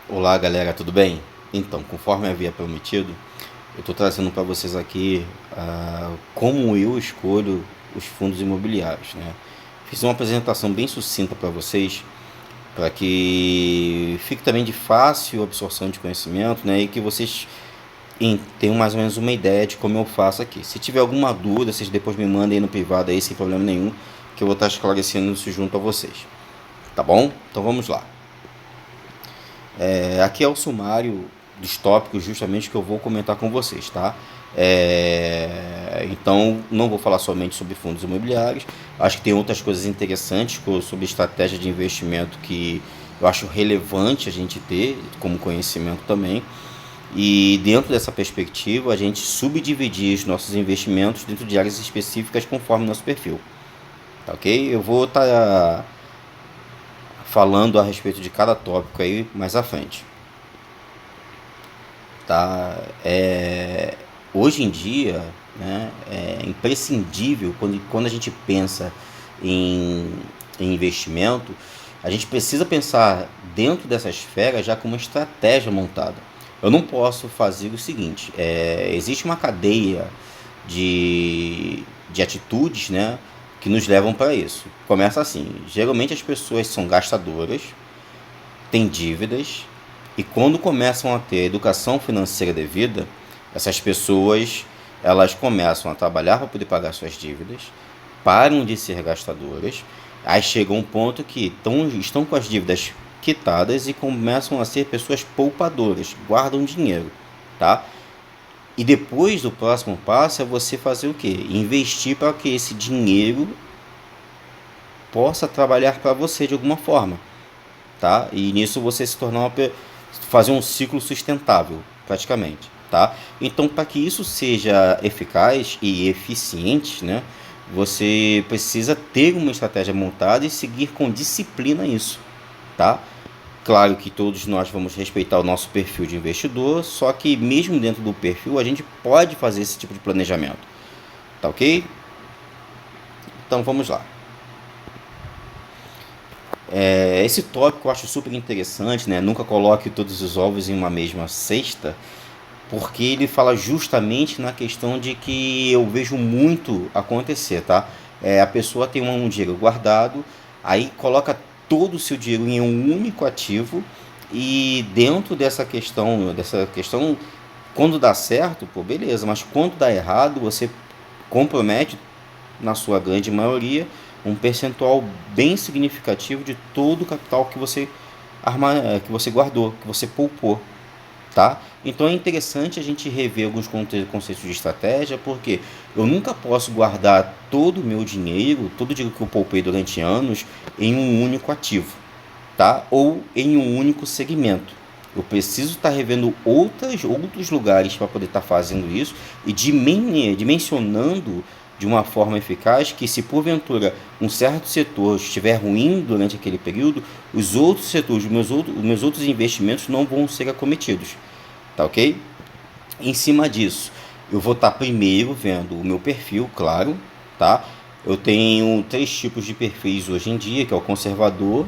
Olá galera, tudo bem? Então, conforme havia prometido, eu estou trazendo para vocês aqui como eu escolho os fundos imobiliários, né? Fiz uma apresentação bem sucinta para vocês, para que fique também de fácil absorção de conhecimento, né? E que vocês tenham mais ou menos uma ideia de como eu faço aqui. Se tiver alguma dúvida, vocês depois me mandem aí no privado aí, sem problema nenhum, que eu vou estar esclarecendo isso junto a vocês. Tá bom? Então vamos lá. Aqui é o sumário dos tópicos justamente que eu vou comentar com vocês, tá? Então, não vou falar somente sobre fundos imobiliários. Acho que tem outras coisas interessantes sobre estratégia de investimento que eu acho relevante a gente ter como conhecimento também. E dentro dessa perspectiva, a gente subdividir os nossos investimentos dentro de áreas específicas conforme o nosso perfil, tá ok? Eu vou estar falando a respeito de cada tópico aí mais à frente. Tá? Hoje em dia, né, é imprescindível quando a gente pensa em, em investimento, a gente precisa pensar dentro dessa esfera já com uma estratégia montada. Eu não posso fazer o seguinte: existe uma cadeia de atitudes, né, que nos levam para isso. Começa assim: geralmente as pessoas são gastadoras, têm dívidas, e quando começam a ter educação financeira devida, essas pessoas elas começam a trabalhar para poder pagar suas dívidas, param de ser gastadoras, aí chega um ponto que estão com as dívidas quitadas e começam a ser pessoas poupadoras, guardam dinheiro, tá? E depois do próximo passo é você fazer o quê? Investir para que esse dinheiro possa trabalhar para você de alguma forma, tá? E nisso você se tornar fazer um ciclo sustentável, praticamente, tá? Então, para que isso seja eficaz e eficiente, né, você precisa ter uma estratégia montada e seguir com disciplina isso, tá? Claro que todos nós vamos respeitar o nosso perfil de investidor, só que mesmo dentro do perfil a gente pode fazer esse tipo de planejamento, tá ok? Então vamos lá. Esse tópico eu acho super interessante, né? Nunca coloque todos os ovos em uma mesma cesta, porque ele fala justamente na questão de que eu vejo muito acontecer, tá? A pessoa tem um dinheiro guardado, aí coloca todo o seu dinheiro em um único ativo e dentro dessa questão, quando dá certo, pô, beleza, mas quando dá errado, você compromete na sua grande maioria, um percentual bem significativo de todo o capital que você guardou, que você poupou, tá? Então é interessante a gente rever alguns conceitos de estratégia, porque eu nunca posso guardar todo o meu dinheiro, todo o dinheiro que eu poupei durante anos, em um único ativo, tá? Ou em um único segmento. Eu preciso estar revendo outros lugares para poder estar fazendo isso e dimensionando de uma forma eficaz que, se porventura um certo setor estiver ruim durante aquele período, os outros setores, os meus outros investimentos não vão ser acometidos, tá ok? Em cima disso, eu vou estar primeiro vendo o meu perfil, claro, tá? Eu tenho três tipos de perfis hoje em dia, que é o conservador,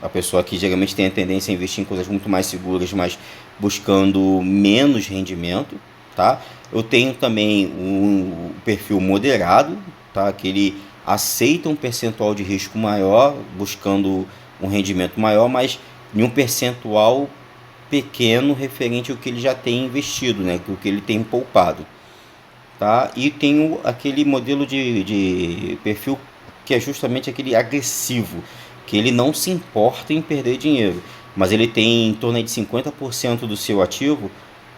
a pessoa que geralmente tem a tendência a investir em coisas muito mais seguras, mas buscando menos rendimento, tá? Eu tenho também um perfil moderado, tá? Que ele aceita um percentual de risco maior, buscando um rendimento maior, mas em um percentual pequeno referente ao que ele já tem investido, né? O que ele tem poupado, tá? E tenho aquele modelo de perfil que é justamente aquele agressivo, que ele não se importa em perder dinheiro, mas ele tem em torno de 50% do seu ativo,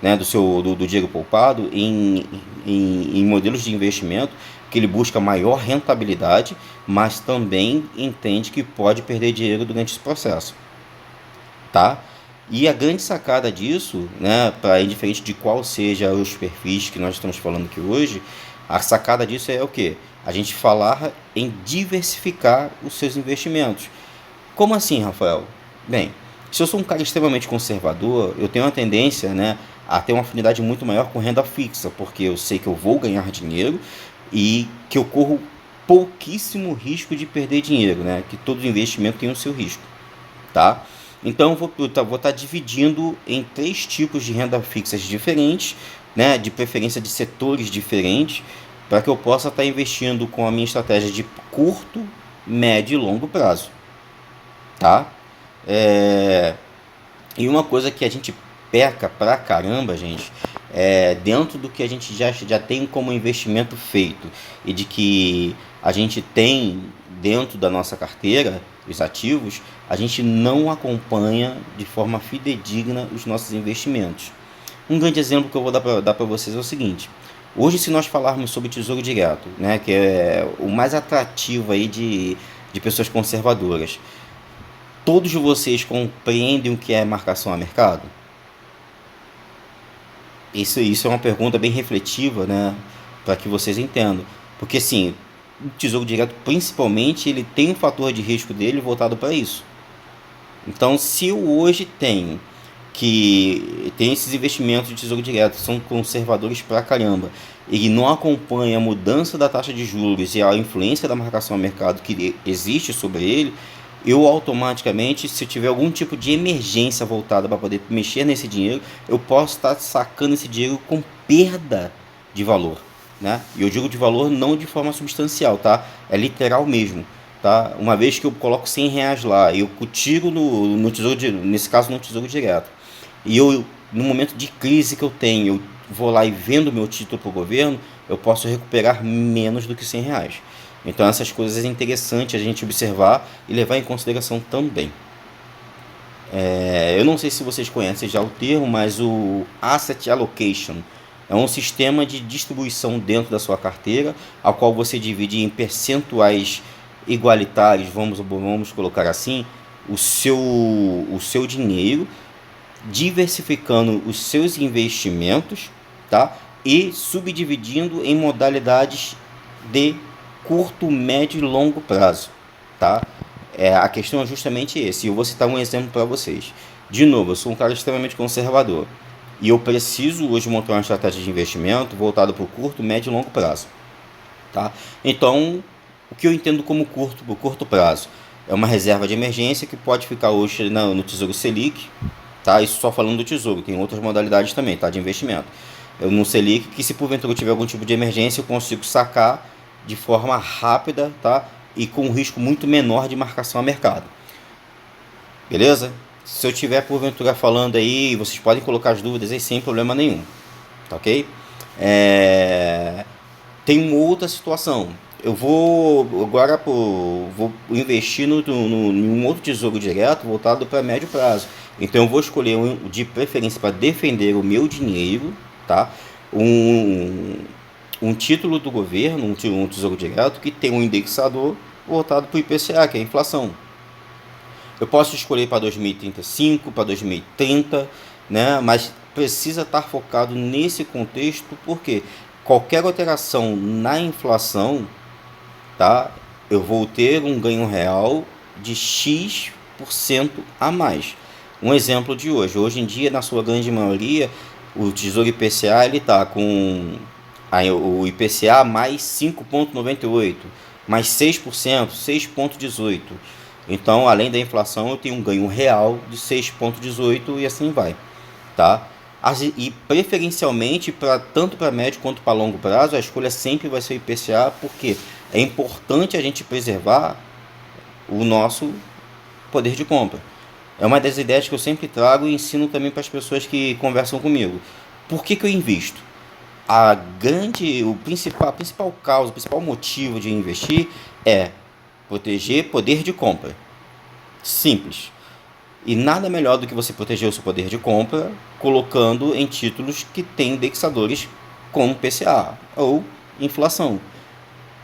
né, do dinheiro poupado, em modelos de investimento que ele busca maior rentabilidade, mas também entende que pode perder dinheiro durante esse processo, tá? E a grande sacada disso, né, para indiferente de qual seja os perfis que nós estamos falando aqui hoje, a sacada disso é o que? A gente falar em diversificar os seus investimentos. Como assim, Rafael? Bem, se eu sou um cara extremamente conservador, eu tenho uma tendência, né, a ter uma afinidade muito maior com renda fixa, porque eu sei que eu vou ganhar dinheiro e que eu corro pouquíssimo risco de perder dinheiro, né? Que todo investimento tem o seu risco, tá? Então vou estar dividindo em 3 tipos de renda fixas diferentes, né, de preferência de setores diferentes, para que eu possa estar investindo com a minha estratégia de curto, médio e longo prazo, tá? É, e uma coisa que a gente peca pra caramba, gente, dentro do que a gente já tem como investimento feito e de que a gente tem dentro da nossa carteira, os ativos, a gente não acompanha de forma fidedigna os nossos investimentos. Um grande exemplo que eu vou dar para vocês é o seguinte: hoje, se nós falarmos sobre Tesouro Direto, né, que é o mais atrativo aí de pessoas conservadoras, todos vocês compreendem o que é marcação a mercado? Isso é uma pergunta bem refletiva, né, para que vocês entendam. Porque, assim, o Tesouro Direto, principalmente, ele tem um fator de risco dele voltado para isso. Então, se eu hoje tenho que tem esses investimentos de tesouro direto, são conservadores pra caramba, ele não acompanha a mudança da taxa de juros e a influência da marcação a mercado que existe sobre ele, eu automaticamente, se eu tiver algum tipo de emergência voltada para poder mexer nesse dinheiro, eu posso estar sacando esse dinheiro com perda de valor, né? E eu digo de valor não de forma substancial, tá? É literal mesmo. Tá? Uma vez que eu coloco R$ 100 lá, eu tiro no tesouro, nesse caso no tesouro direto, e eu, no momento de crise que eu tenho, eu vou lá e vendo meu título para o governo, eu posso recuperar menos do que R$ 100. Então essas coisas é interessante a gente observar e levar em consideração também. Eu não sei se vocês conhecem já o termo, mas o Asset Allocation é um sistema de distribuição dentro da sua carteira, a qual você divide em percentuais igualitários, vamos colocar assim, o seu dinheiro, diversificando os seus investimentos, tá? E subdividindo em modalidades de curto, médio e longo prazo, tá? A questão é justamente esse. Eu vou citar um exemplo para vocês. De novo, eu sou um cara extremamente conservador e eu preciso hoje montar uma estratégia de investimento voltada para o curto, médio e longo prazo, tá? Então, o que eu entendo como curto prazo é uma reserva de emergência que pode ficar hoje no Tesouro Selic, tá? Isso só falando do Tesouro, tem outras modalidades também, tá? De investimento. No Selic, que se porventura eu tiver algum tipo de emergência, eu consigo sacar de forma rápida, tá? E com um risco muito menor de marcação a mercado. Beleza? Se eu tiver porventura falando aí, vocês podem colocar as dúvidas aí sem problema nenhum, tá ok? Tem uma outra situação. Eu vou agora vou investir em um outro tesouro direto voltado para médio prazo. Então eu vou escolher de preferência para defender o meu dinheiro, tá? Um título do governo, um tesouro direto que tem um indexador voltado para o IPCA, que é a inflação. Eu posso escolher para 2035, para 2030, né? Mas precisa estar focado nesse contexto, porque qualquer alteração na inflação, tá? Eu vou ter um ganho real de X% a mais. Um exemplo de hoje. Hoje em dia, na sua grande maioria, o Tesouro IPCA ele está com o IPCA mais 5,98, mais 6%, 6,18. Então, além da inflação, eu tenho um ganho real de 6,18 e assim vai, tá? E preferencialmente, tanto para médio quanto para longo prazo, a escolha sempre vai ser o IPCA, porque é importante a gente preservar o nosso poder de compra. É uma das ideias que eu sempre trago e ensino também para as pessoas que conversam comigo. Por que eu invisto? A principal causa, o principal motivo de investir é proteger poder de compra. Simples. E nada melhor do que você proteger o seu poder de compra colocando em títulos que têm indexadores como PCA ou inflação.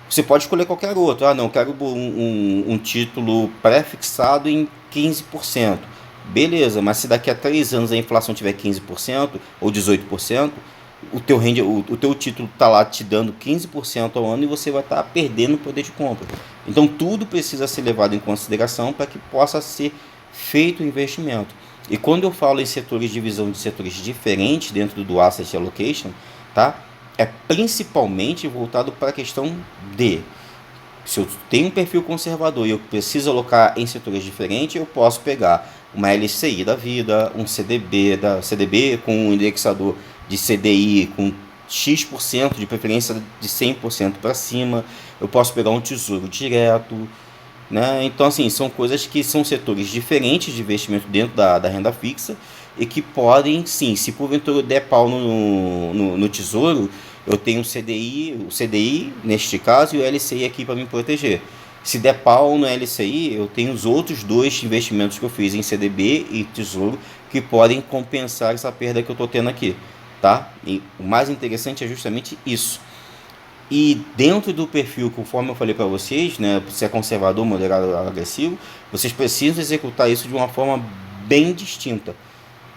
Você pode escolher qualquer outro. Não, quero um título pré-fixado em 15%. Beleza, mas se daqui a 3 anos a inflação tiver 15% ou 18%, o teu título está lá te dando 15% ao ano e você vai estar perdendo o poder de compra. Então tudo precisa ser levado em consideração para que possa ser feito o investimento. E quando eu falo em setores de divisão de setores diferentes dentro do Asset Allocation, tá? É principalmente voltado para a questão de Se eu tenho um perfil conservador e eu preciso alocar em setores diferentes, eu posso pegar uma LCI da vida, um CDB com um indexador de CDI com X% de preferência de 100% para cima. Eu posso pegar um tesouro direto, né? Então, assim, são coisas que são setores diferentes de investimento dentro da renda fixa e que podem, sim, se porventura eu der pau no tesouro, eu tenho o CDI neste caso e o LCI aqui para me proteger. Se der pau no LCI, eu tenho os outros dois investimentos que eu fiz em CDB e tesouro que podem compensar essa perda que eu estou tendo aqui, tá? E o mais interessante é justamente isso. E dentro do perfil, conforme eu falei para vocês, né, se é conservador, moderado, agressivo, vocês precisam executar isso de uma forma bem distinta,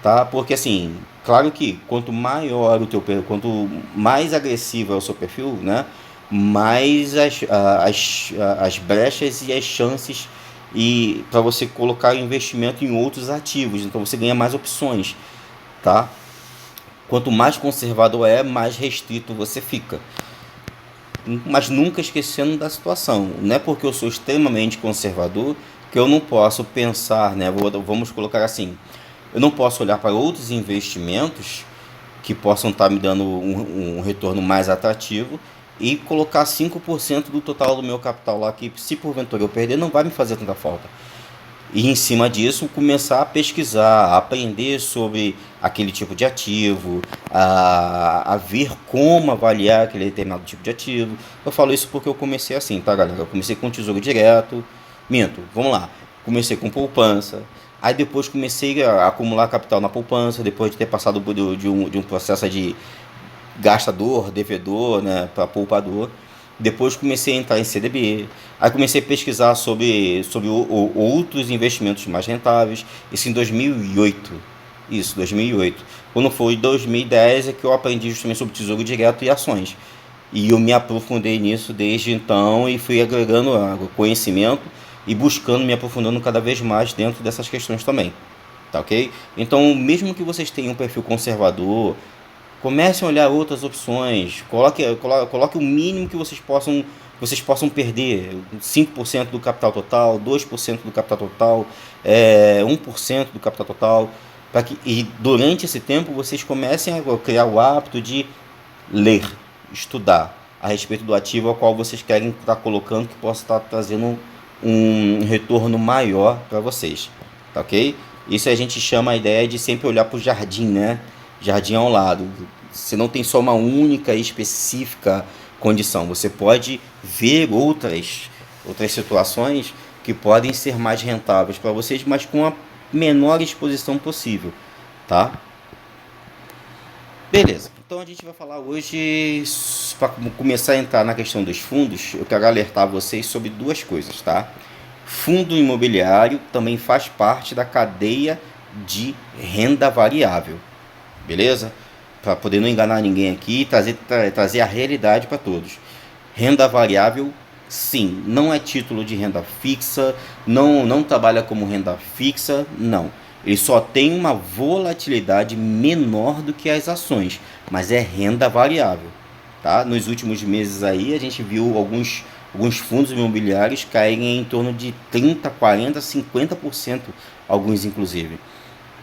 tá? Porque assim, claro que quanto maior o teu perfil, quanto mais agressivo é o seu perfil, né, mais as brechas e as chances e para você colocar investimento em outros ativos, então você ganha mais opções, tá? Quanto mais conservador é, mais restrito você fica, mas nunca esquecendo da situação. Não é porque eu sou extremamente conservador que eu não posso pensar, né? Vamos colocar assim, eu não posso olhar para outros investimentos que possam estar me dando um retorno mais atrativo e colocar 5% do total do meu capital lá que, se porventura eu perder, não vai me fazer tanta falta. E em cima disso, começar a pesquisar, a aprender sobre aquele tipo de ativo, a ver como avaliar aquele determinado tipo de ativo. Eu falo isso porque eu comecei assim, tá, galera? Eu comecei com tesouro direto, minto, vamos lá. Comecei com poupança, aí depois comecei a acumular capital na poupança, depois de ter passado de um processo de gastador, devedor, né, para poupador. Depois comecei a entrar em CDB. Aí comecei a pesquisar sobre outros investimentos mais rentáveis. Isso em 2008. Isso, 2008. Quando foi em 2010 é que eu aprendi justamente sobre tesouro direto e ações. E eu me aprofundei nisso desde então e fui agregando conhecimento e buscando, me aprofundando cada vez mais dentro dessas questões também. Tá ok? Então, mesmo que vocês tenham um perfil conservador, comecem a olhar outras opções. Coloque o mínimo que vocês possam perder. 5% do capital total, 2% do capital total, 1% do capital total. E durante esse tempo vocês comecem a criar o hábito de ler, estudar a respeito do ativo ao qual vocês querem estar colocando, que possa estar trazendo um retorno maior para vocês. Tá ok? Isso a gente chama a ideia de sempre olhar para o jardim, né? Jardim ao lado. Você não tem só uma única e específica condição. Você pode ver outras situações que podem ser mais rentáveis para vocês, mas com a menor exposição possível, tá? Beleza. Então a gente vai falar hoje, para começar a entrar na questão dos fundos, eu quero alertar vocês sobre duas coisas, tá? Fundo imobiliário também faz parte da cadeia de renda variável, beleza? Para poder não enganar ninguém aqui e trazer a realidade para todos. Renda variável, sim, não é título de renda fixa, não trabalha como renda fixa, não. Ele só tem uma volatilidade menor do que as ações, mas é renda variável, tá? Nos últimos meses aí a gente viu alguns fundos imobiliários caírem em torno de 30, 40, 50%, alguns inclusive.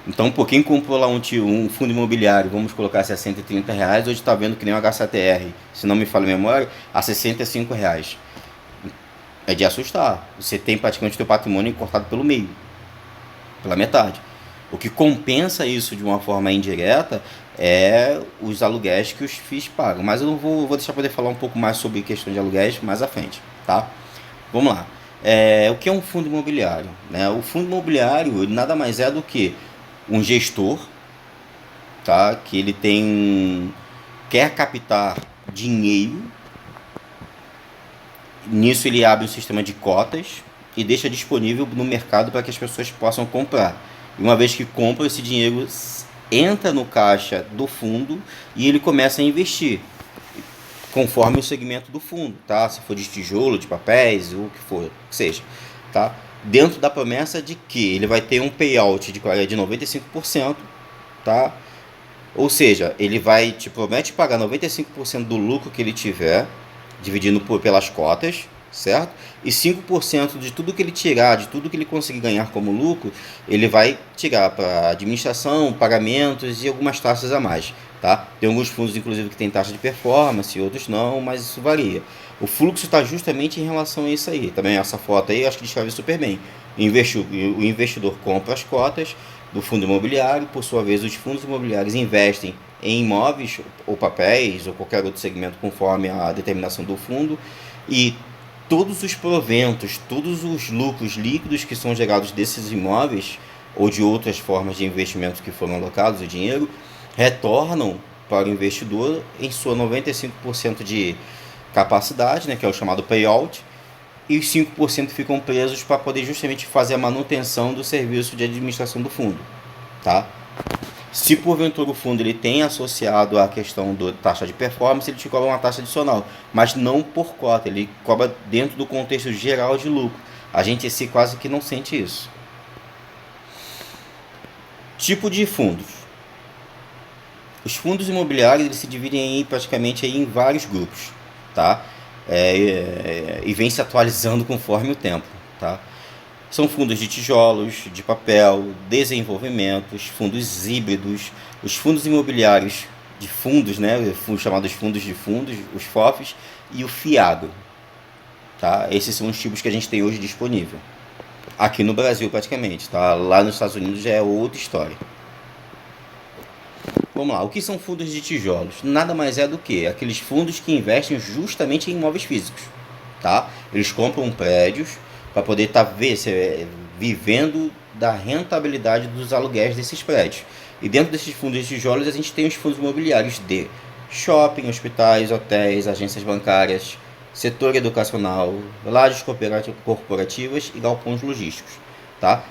Então, por quem comprou lá um fundo imobiliário, vamos colocar R$ 60 e R$ 30, hoje está vendo que nem o HCTR, se não me falha a memória, a R$ 65. É de assustar. Você tem praticamente o seu patrimônio cortado pelo meio, pela metade. O que compensa isso de uma forma indireta é os aluguéis que os FIIs pagam. Mas eu não vou deixar poder falar um pouco mais sobre questão de aluguéis mais à frente, tá? Vamos lá. O que é um fundo imobiliário? Né? O fundo imobiliário ele nada mais é do que um gestor, tá? Que ele quer captar dinheiro. Nisso ele abre um sistema de cotas e deixa disponível no mercado para que as pessoas possam comprar. E uma vez que compram, esse dinheiro entra no caixa do fundo e ele começa a investir conforme o segmento do fundo, tá? Se for de tijolo, de papéis, o que for, que seja, tá? Dentro da promessa de que ele vai ter um payout de 95%, tá? Ou seja, te promete pagar 95% do lucro que ele tiver, dividindo pelas cotas, certo? E 5% de tudo que ele tirar, de tudo que ele conseguir ganhar como lucro, ele vai tirar para administração, pagamentos e algumas taxas a mais, tá? Tem alguns fundos, inclusive, que tem taxa de performance, outros não, mas isso varia. O fluxo está justamente em relação a isso aí. Também essa foto aí, eu acho que descreve super bem. O investidor compra as cotas do fundo imobiliário, por sua vez, os fundos imobiliários investem em imóveis ou papéis ou qualquer outro segmento conforme a determinação do fundo, e todos os proventos, todos os lucros líquidos que são gerados desses imóveis ou de outras formas de investimento que foram alocados, o dinheiro, retornam para o investidor em sua 95% de capacidade, né, que é o chamado payout, e os 5% ficam presos para poder justamente fazer a manutenção do serviço de administração do fundo, tá? Se porventura o fundo ele tem associado a questão da taxa de performance, ele te cobra uma taxa adicional, mas não por cota, ele cobra dentro do contexto geral de lucro. A gente esse quase que não sente isso. Tipo de fundos. Os fundos imobiliários eles se dividem aí praticamente aí em vários grupos, tá? E vem se atualizando conforme o tempo, tá? São fundos de tijolos, de papel, desenvolvimentos, fundos híbridos, os fundos imobiliários de fundos, né, chamados fundos de fundos, os FOFs, e o fiado. Tá? Esses são os tipos que a gente tem hoje disponível. Aqui no Brasil, praticamente. Tá? Lá nos Estados Unidos já é outra história. Vamos lá, o que são fundos de tijolos? Nada mais é do que aqueles fundos que investem justamente em imóveis físicos. Tá? Eles compram prédios para poder estar vivendo da rentabilidade dos aluguéis desses prédios. E dentro desses fundos de tijolos a gente tem os fundos imobiliários de shopping, hospitais, hotéis, agências bancárias, setor educacional, lajes corporativas e galpões logísticos. Tá?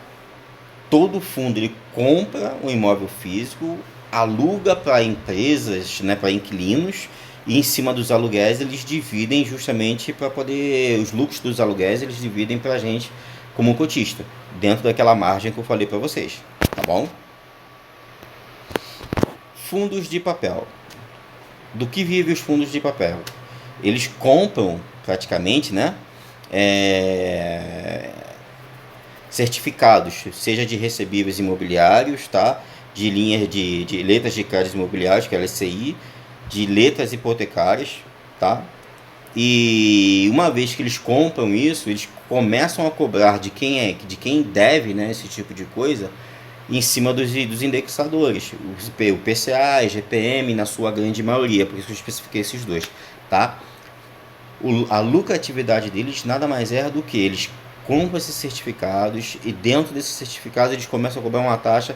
Todo fundo ele compra um imóvel físico, aluga para empresas, né, para inquilinos, e em cima dos aluguéis eles dividem justamente para poder, os lucros dos aluguéis eles dividem para a gente como cotista, dentro daquela margem que eu falei para vocês, tá bom? Fundos de papel. Do que vivem os fundos de papel? Eles compram praticamente, né, certificados, seja de recebíveis imobiliários, tá? De linhas de letras de crédito imobiliários, que é a LCI, de letras hipotecárias, tá? E uma vez que eles compram isso, eles começam a cobrar de quem deve, né, esse tipo de coisa, em cima dos indexadores, o PCA, GPM, na sua grande maioria, por isso eu especifiquei esses dois, tá? A lucratividade deles nada mais é do que eles compram esses certificados e dentro desses certificados eles começam a cobrar uma taxa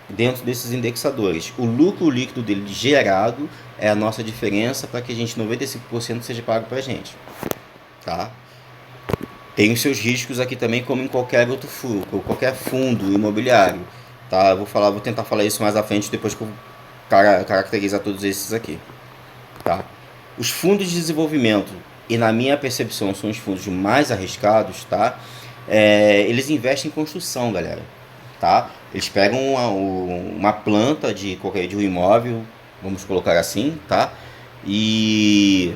dentro desses indexadores. O lucro líquido dele gerado é a nossa diferença para que a gente 95% seja pago para a gente, tá? Tem os seus riscos aqui também, como em qualquer outro fundo, qualquer fundo imobiliário, tá? Vou tentar falar isso mais à frente depois que eu caracterizar todos esses aqui, tá? Os fundos de desenvolvimento, e na minha percepção são os fundos mais arriscados, tá? Eles investem em construção, galera, tá? Eles pegam uma planta de um imóvel, vamos colocar assim, tá? E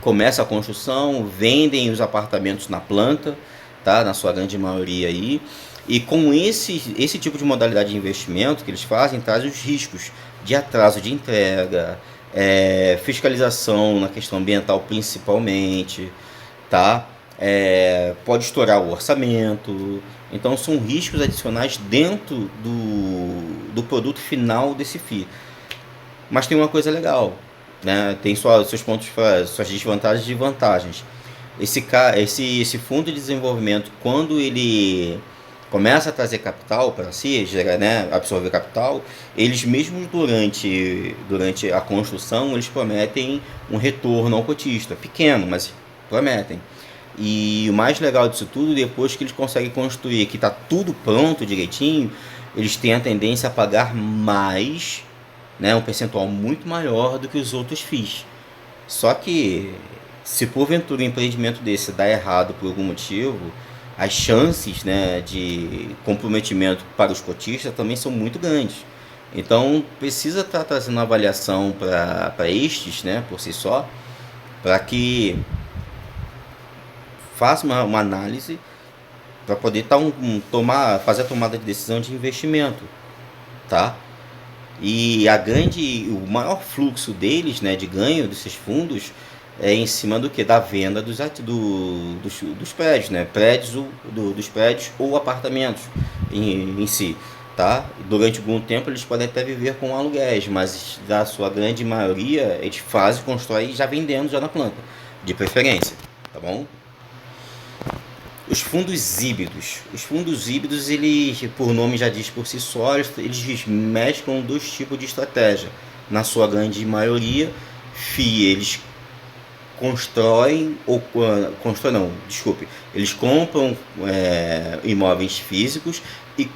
começa a construção, vendem os apartamentos na planta, tá? Na sua grande maioria aí. E com esse tipo de modalidade de investimento que eles fazem, traz os riscos de atraso de entrega, fiscalização na questão ambiental principalmente, tá? Pode estourar o orçamento. Então são riscos adicionais dentro do produto final desse FII. Mas tem uma coisa legal, né? Tem seus pontos, suas desvantagens e vantagens. Esse fundo de desenvolvimento, quando ele começa a trazer capital para si, né, absorver capital, eles mesmos durante a construção, eles prometem um retorno ao cotista, pequeno, mas prometem. E o mais legal disso tudo, depois que eles conseguem construir, que está tudo pronto direitinho, eles têm a tendência a pagar mais, né, um percentual muito maior do que os outros FIIs. Só que, se porventura um empreendimento desse dá errado por algum motivo, as chances, né, de comprometimento para os cotistas também são muito grandes. Então, precisa estar trazendo uma avaliação para estes, né, por si só, para que faça uma análise para poder fazer a tomada de decisão de investimento, tá? E o maior fluxo deles, né, de ganho desses fundos é em cima do que? Da venda dos prédios, né? Dos prédios ou apartamentos em si, tá? Durante algum tempo eles podem até viver com aluguéis, mas da sua grande maioria eles fazem, constroem já vendendo já na planta, de preferência, tá bom? Os fundos híbridos. Os fundos híbridos, eles, por nome já diz por si só, eles mesclam dois tipos de estratégia. Na sua grande maioria, eles constroem não, desculpe, eles compram imóveis físicos e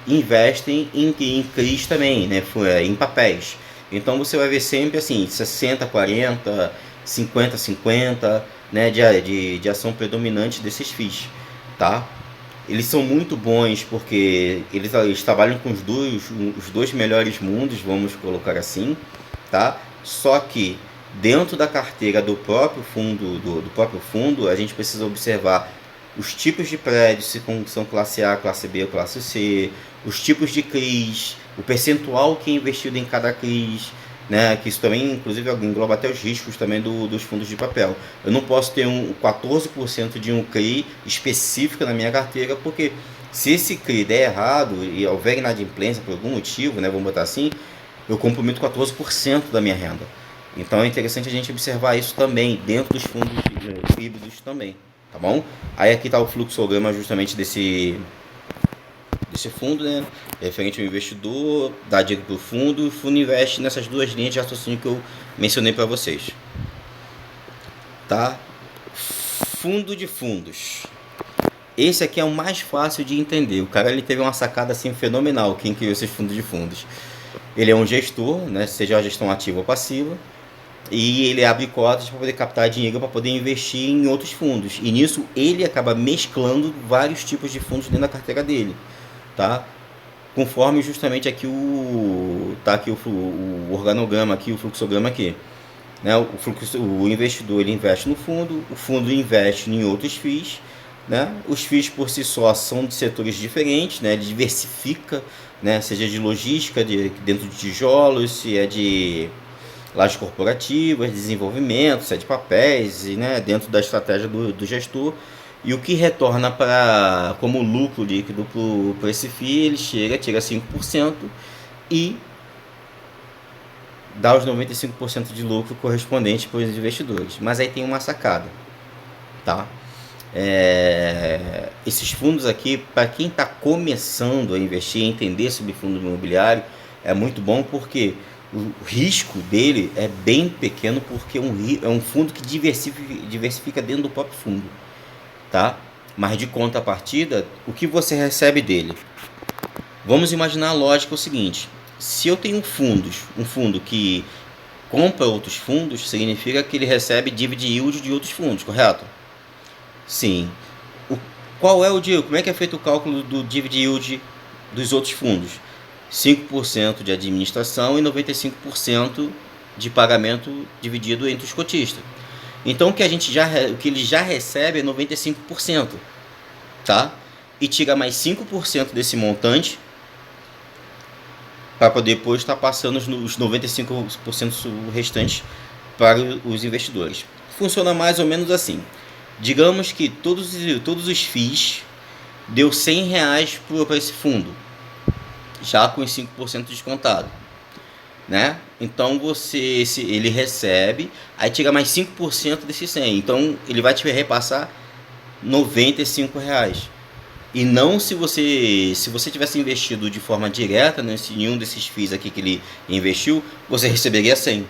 investem em CRIs também, né, em papéis. Então você vai ver sempre assim, 60-40, 50-50, né, de ação predominante desses FIIs, tá? Eles são muito bons porque eles trabalham com os dois melhores mundos, vamos colocar assim, tá? Só que dentro da carteira do próprio fundo, a gente precisa observar os tipos de prédios, se são classe A, classe B ou classe C, os tipos de CRIs, o percentual que é investido em cada CRIs, né, que isso também, inclusive, engloba até os riscos também dos fundos de papel. Eu não posso ter 14% de um CRI específico na minha carteira, porque se esse CRI der errado e houver inadimplência por algum motivo, né, vamos botar assim, eu comprometo 14% da minha renda. Então é interessante a gente observar isso também dentro dos fundos híbridos também, tá bom? Aí aqui está o fluxograma justamente desse fundo, né? Referente ao investidor, dá dinheiro para o fundo investe nessas duas linhas de raciocínio que eu mencionei para vocês, tá? Fundo de fundos. Esse aqui é o mais fácil de entender. O cara ele teve uma sacada assim fenomenal, quem criou esses fundos de fundos. Ele é um gestor, né? Seja a gestão ativa ou passiva, e ele abre cotas para poder captar dinheiro para poder investir em outros fundos. E nisso ele acaba mesclando vários tipos de fundos dentro da carteira dele, tá? Conforme justamente aqui o organograma aqui, o fluxograma aqui, né? O investidor ele investe no fundo, o fundo investe em outros FIIs, né? Os FIIs por si só são de setores diferentes, né? Ele diversifica, né? Seja de logística, dentro de tijolos, se é de lajes corporativas, desenvolvimento, se é de papéis, e, né? Dentro da estratégia do gestor. E o que retorna como lucro líquido para esse FII, ele tira 5% e dá os 95% de lucro correspondente para os investidores. Mas aí tem uma sacada, tá? Esses fundos aqui, para quem está começando a investir, a entender sobre fundo imobiliário, é muito bom porque o risco dele é bem pequeno, porque é um fundo que diversifica dentro do próprio fundo, tá? Mas de contrapartida, o que você recebe dele? Vamos imaginar a lógica o seguinte: se eu tenho um fundo que compra outros fundos, significa que ele recebe dividend yield de outros fundos, correto? Sim. Qual é o yield? Como é que é feito o cálculo do dividend yield dos outros fundos? 5% de administração e 95% de pagamento dividido entre os cotistas. Então o que ele já recebe é 95%, tá? E tira mais 5% desse montante para poder depois estar passando os 95% restantes para os investidores. Funciona mais ou menos assim. Digamos que todos os FIIs deu R$100 para esse fundo, já com os 5% descontado, né? Então ele recebe, aí tira mais 5% desse 100, então ele vai te repassar R$95. E não se você tivesse investido de forma direta em um desses FIIs aqui que ele investiu, você receberia 100.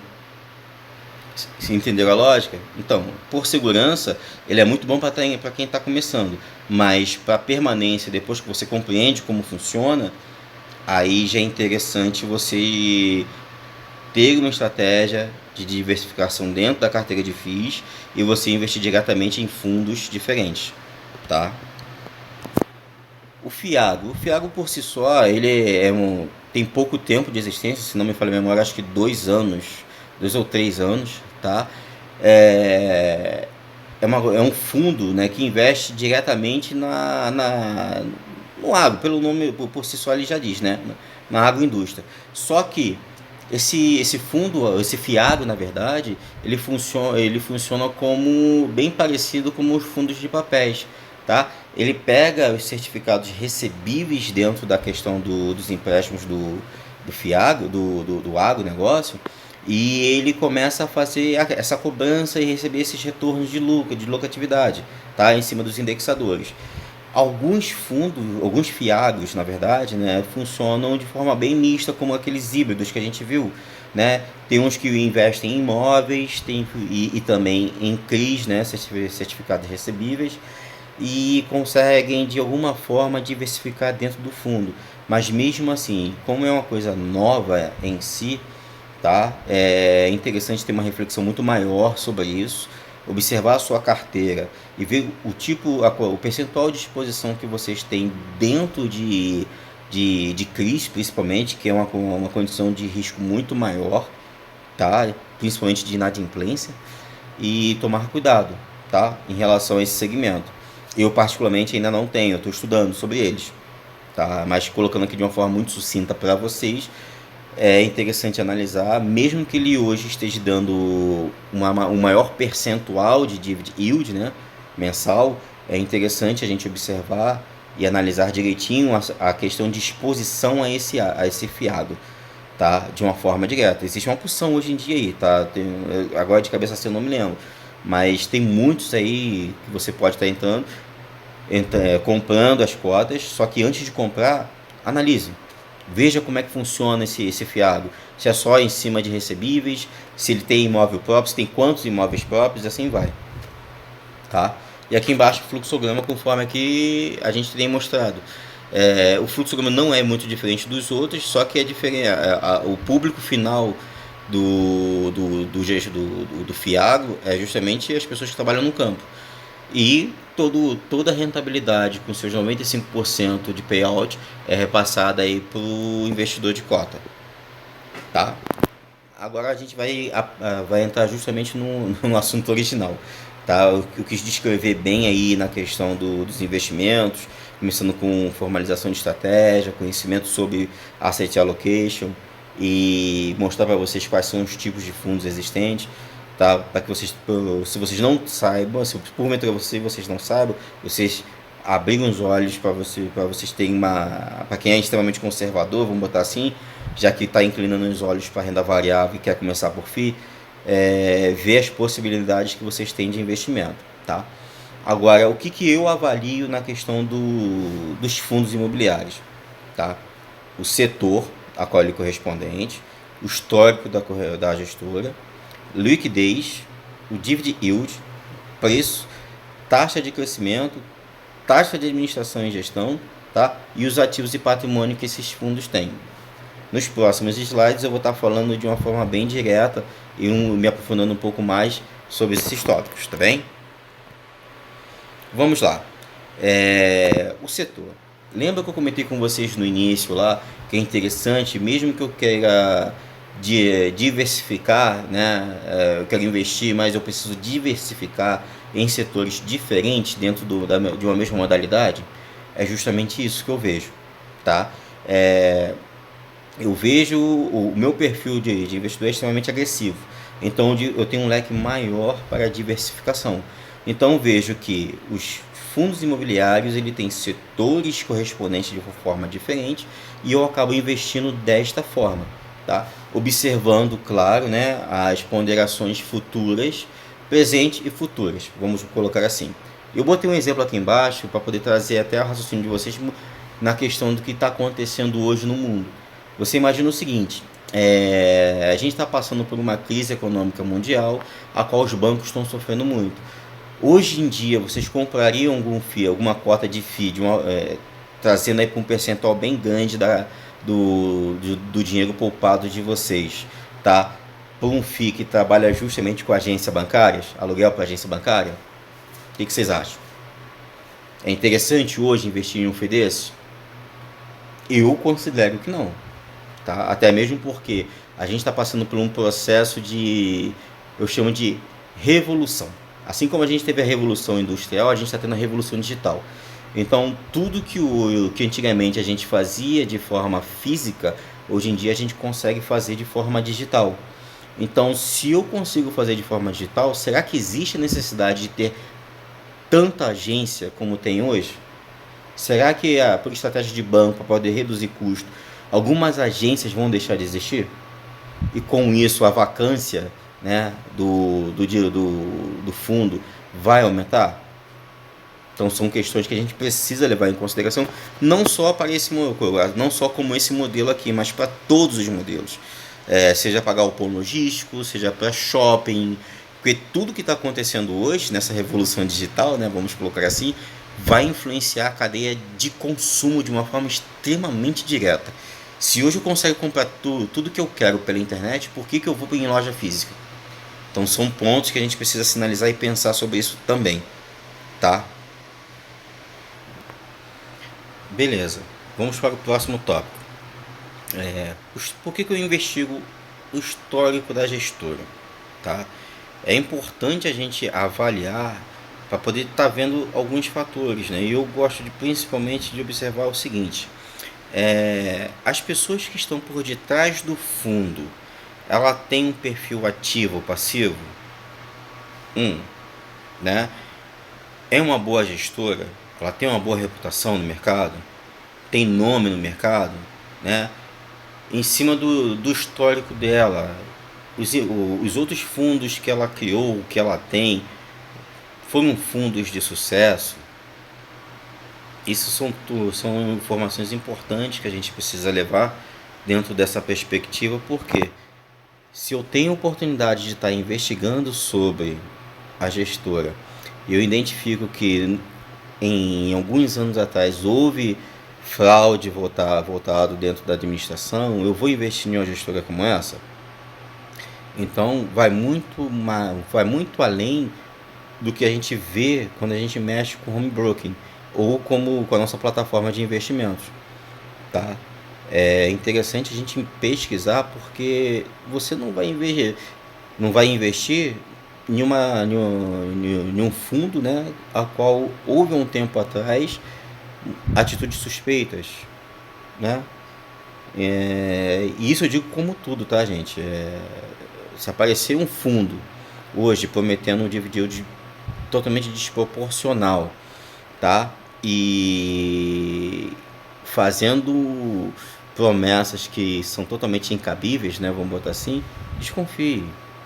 Se entenderam a lógica? Então, por segurança, ele é muito bom para quem está começando, mas para permanência, depois que você compreende como funciona, aí já é interessante você ter uma estratégia de diversificação dentro da carteira de FIIs e você investir diretamente em fundos diferentes, tá? O FIAGRO por si só, ele tem pouco tempo de existência, se não me falha a memória, acho que 2 ou 3 anos, tá? é, é um fundo, né, que investe diretamente no agro, pelo nome por si só ele já diz, né, na agroindústria. Só que esse fundo, esse fiado, na verdade, ele funciona como bem parecido com os fundos de papéis, tá? Ele pega os certificados recebíveis dentro da questão dos empréstimos do fiado, do agronegócio, e ele começa a fazer essa cobrança e receber esses retornos de lucro, de lucratividade, tá? Em cima dos indexadores. Alguns fundos, alguns fiados, na verdade, né, funcionam de forma bem mista, como aqueles híbridos que a gente viu, né? Tem uns que investem em imóveis, e também em CRIs, né, certificados recebíveis, e conseguem de alguma forma diversificar dentro do fundo. Mas mesmo assim, como é uma coisa nova em si, tá? É interessante ter uma reflexão muito maior sobre isso, observar a sua carteira e ver o percentual de exposição que vocês têm dentro de CRIs, principalmente, que é uma condição de risco muito maior, tá? Principalmente de inadimplência, e tomar cuidado, tá? Em relação a esse segmento. Eu particularmente ainda não tenho, estou estudando sobre eles, tá? Mas colocando aqui de uma forma muito sucinta para vocês, é interessante analisar, mesmo que ele hoje esteja dando um maior percentual de dividend yield, né, mensal, é interessante a gente observar e analisar direitinho a questão de exposição a esse fiado, tá? De uma forma direta. Existe uma opção hoje em dia aí, tá? Agora de cabeça assim eu não me lembro, mas tem muitos aí que você pode estar comprando as cotas, só que antes de comprar, analise. Veja como é que funciona esse fiado. Se é só em cima de recebíveis, se ele tem imóvel próprio, se tem quantos imóveis próprios, assim vai. Tá? E aqui embaixo o fluxograma, conforme aqui a gente tem mostrado. O fluxograma não é muito diferente dos outros, só que é diferente. O público final do fiado é justamente as pessoas que trabalham no campo. E toda a rentabilidade com seus 95% de payout é repassada aí para o investidor de cota, tá? Agora a gente vai entrar justamente no assunto original, tá? Eu quis descrever bem aí na questão dos investimentos, começando com formalização de estratégia, conhecimento sobre asset allocation e mostrar para vocês quais são os tipos de fundos existentes, tá? Para que vocês, se vocês não saibam, se porventura vocês não saibam, vocês abrirem os olhos para vocês terem para quem é extremamente conservador, vamos botar assim, já que está inclinando os olhos para renda variável e quer começar por FII, ver as possibilidades que vocês têm de investimento, tá? Agora, o que eu avalio na questão dos fundos imobiliários, tá? O setor a qual ele correspondente, o histórico da gestora, liquidez, o dividend yield, preço, taxa de crescimento, taxa de administração e gestão, tá? E os ativos e patrimônio que esses fundos têm. Nos próximos slides eu vou estar falando de uma forma bem direta e me aprofundando um pouco mais sobre esses tópicos, tá bem? Vamos lá. O setor. Lembra que eu comentei com vocês no início lá que é interessante, mesmo que eu queira diversificar, né? Eu quero investir, mas eu preciso diversificar em setores diferentes dentro de uma mesma modalidade. É justamente isso que eu vejo, tá? Eu vejo o meu perfil de investidor é extremamente agressivo, então eu tenho um leque maior para a diversificação. Então eu vejo que os fundos imobiliários ele tem setores correspondentes de uma forma diferente e eu acabo investindo desta forma, tá? Observando, claro, né, as ponderações futuras, presentes e futuras, vamos colocar assim. Eu botei um exemplo aqui embaixo para poder trazer até o raciocínio de vocês na questão do que está acontecendo hoje no mundo. Você imagina o seguinte, a gente está passando por uma crise econômica mundial, a qual os bancos estão sofrendo muito. Hoje em dia, vocês comprariam algum FII, alguma cota de FII, trazendo aí para um percentual bem grande do dinheiro poupado de vocês, tá? Por um FII que trabalha justamente com agência bancária, aluguel para agência bancária? O que vocês acham? É interessante hoje investir em um FII desse? Eu considero que não, tá? Até mesmo porque a gente está passando por um processo eu chamo de revolução. Assim como a gente teve a revolução industrial, a gente está tendo a revolução digital. Então, tudo que antigamente a gente fazia de forma física, hoje em dia a gente consegue fazer de forma digital. Então, se eu consigo fazer de forma digital, será que existe a necessidade de ter tanta agência como tem hoje? Será que, por estratégia de banco, para poder reduzir custo, algumas agências vão deixar de existir? E com isso a vacância, né, do fundo vai aumentar? Então são questões que a gente precisa levar em consideração, não só para não só como esse modelo aqui, mas para todos os modelos. Seja para galpão logístico, seja para shopping, porque tudo que está acontecendo hoje nessa revolução digital, né, vamos colocar assim, vai influenciar a cadeia de consumo de uma forma extremamente direta. Se hoje eu consigo comprar tudo que eu quero pela internet, por que eu vou em loja física? Então são pontos que a gente precisa sinalizar e pensar sobre isso também, tá? Beleza, vamos para o próximo tópico. Por que eu investigo o histórico da gestora? Tá? É importante a gente avaliar para poder estar vendo alguns fatores, né? E eu gosto principalmente de observar o seguinte: as pessoas que estão por detrás do fundo, ela tem um perfil ativo ou passivo? Né? É uma boa gestora? Ela tem uma boa reputação no mercado? Tem nome no mercado? Né? Em cima do histórico dela, os outros fundos que ela criou, que ela tem, foram fundos de sucesso? Isso são informações importantes que a gente precisa levar dentro dessa perspectiva, porque se eu tenho a oportunidade de estar investigando sobre a gestora e eu identifico que em alguns anos atrás houve fraude voltado dentro da administração, eu vou investir em uma gestora como essa? Então vai muito além do que a gente vê quando a gente mexe com home broking ou com a nossa plataforma de investimentos, tá? É interessante a gente pesquisar, porque você não vai investir em um fundo, né, a qual houve um tempo atrás atitudes suspeitas, né? E isso eu digo como tudo, tá, gente? Se aparecer um fundo hoje prometendo um dividend totalmente desproporcional, tá? E fazendo promessas que são totalmente incabíveis, né? Vamos botar assim, desconfie,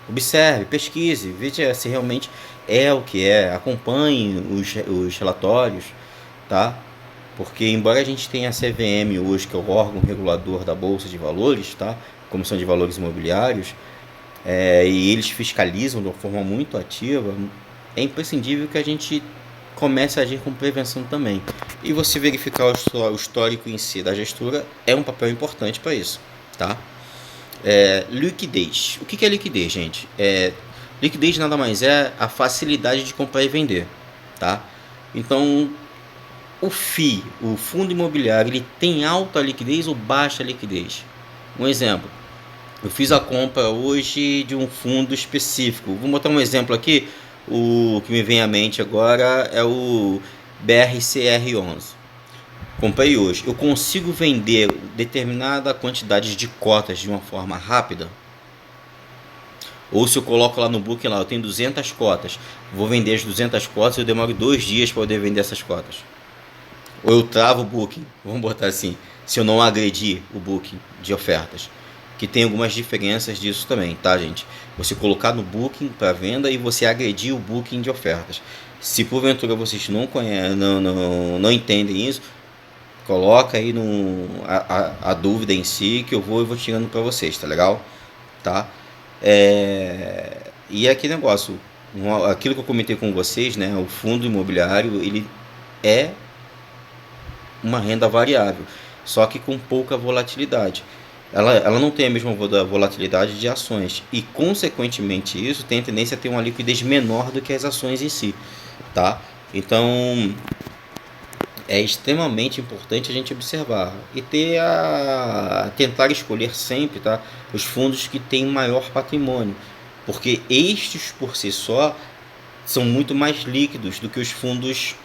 observe, pesquise, veja se realmente é o que é, acompanhe os relatórios, tá? Porque embora a gente tenha a CVM hoje, que é o órgão regulador da Bolsa de Valores, tá? Comissão de Valores Imobiliários, e eles fiscalizam de uma forma muito ativa, é imprescindível que a gente comece a agir com prevenção também. E você verificar o histórico em si da gestora é um papel importante para isso, tá? Liquidez. O que é liquidez, gente? Liquidez nada mais é a facilidade de comprar e vender, tá? Então, o FII, o fundo imobiliário, ele tem alta liquidez ou baixa liquidez? Um exemplo: eu fiz a compra hoje de um fundo específico. Vou botar um exemplo aqui. O que me vem à mente agora é o BRCR11. Comprei hoje. Eu consigo vender determinada quantidade de cotas de uma forma rápida? Ou se eu coloco lá no book, lá, eu tenho 200 cotas, vou vender as 200 cotas, eu demoro 2 dias para poder vender essas cotas? Ou eu travo o booking, vamos botar assim, se eu não agredir o booking de ofertas? Que tem algumas diferenças disso também, tá, gente? Você colocar no booking para venda e você agredir o booking de ofertas. Se porventura vocês não conhecem, não entendem isso, coloca aí a dúvida em si, que eu vou tirando para vocês, tá legal? Tá? E aquele negócio, aquilo que eu comentei com vocês, né? O fundo imobiliário, ele é uma renda variável, só que com pouca volatilidade. Ela não tem a mesma volatilidade de ações e, consequentemente, isso tem a tendência a ter uma liquidez menor do que as ações em si, tá? Então, é extremamente importante a gente observar e tentar escolher sempre, tá, os fundos que têm maior patrimônio. porque estes por si só são muito mais líquidos do que os fundos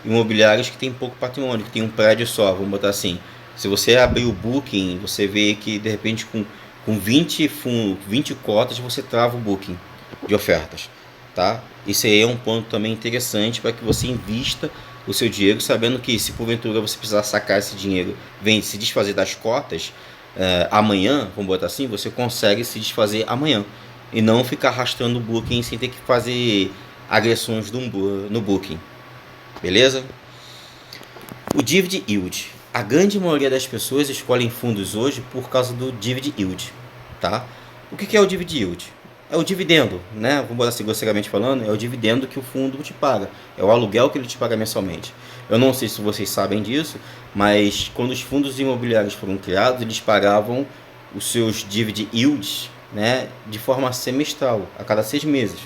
imobiliários que tem pouco patrimônio, que tem um prédio só, vamos botar assim. Se você abrir o Booking, você vê que de repente com 20 cotas você trava o Booking de ofertas, tá? Isso aí é um ponto também interessante para que você invista o seu dinheiro, sabendo que se porventura você precisar sacar esse dinheiro, vem se desfazer das cotas, amanhã, vamos botar assim, você consegue se desfazer amanhã e não ficar arrastando o Booking sem ter que fazer agressões no Booking, beleza? O dividend yield. A grande maioria das pessoas escolhem fundos hoje por causa do dividend yield, tá? O que é o dividend yield? É o dividendo, né? Vamos botar assim, grosseiramente falando, é o dividendo que o fundo te paga. É o aluguel que ele te paga mensalmente. Eu não sei se vocês sabem disso, mas quando os fundos imobiliários foram criados, eles pagavam os seus dividend yields, né, de forma semestral, a cada 6 meses.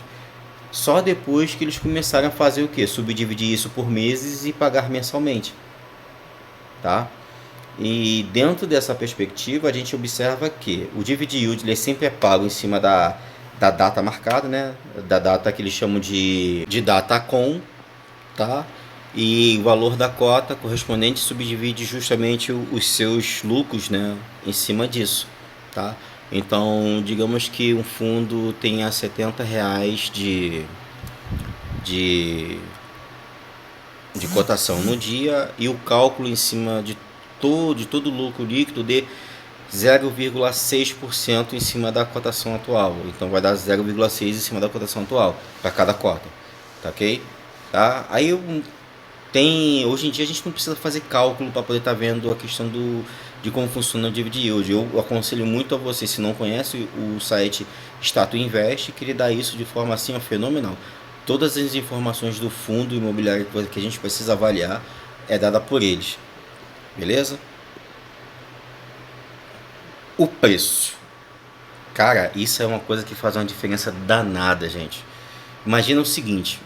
Só depois que eles começaram a fazer o quê? Subdividir isso por meses e pagar mensalmente, tá? E dentro dessa perspectiva, a gente observa que o dividend yield ele sempre é pago em cima da data marcada, né? Da data que eles chamam de data com, tá? E o valor da cota correspondente subdivide justamente os seus lucros, né, em cima disso, tá? Então, digamos que um fundo tenha R$ 70 de, de cotação no dia e o cálculo em cima de todo o lucro líquido de 0,6% em cima da cotação atual. Então vai dar 0,6 em cima da cotação atual para cada cota, tá ok? Tá? Aí hoje em dia a gente não precisa fazer cálculo para poder estar vendo a questão de como funciona o dividend yield. Eu aconselho muito a você, se não conhece o site Status Invest, que ele dá isso de forma assim fenomenal. Todas as informações do fundo imobiliário que a gente precisa avaliar é dada por eles, beleza? O preço, cara, isso é uma coisa que faz uma diferença danada, gente. Imagina o seguinte,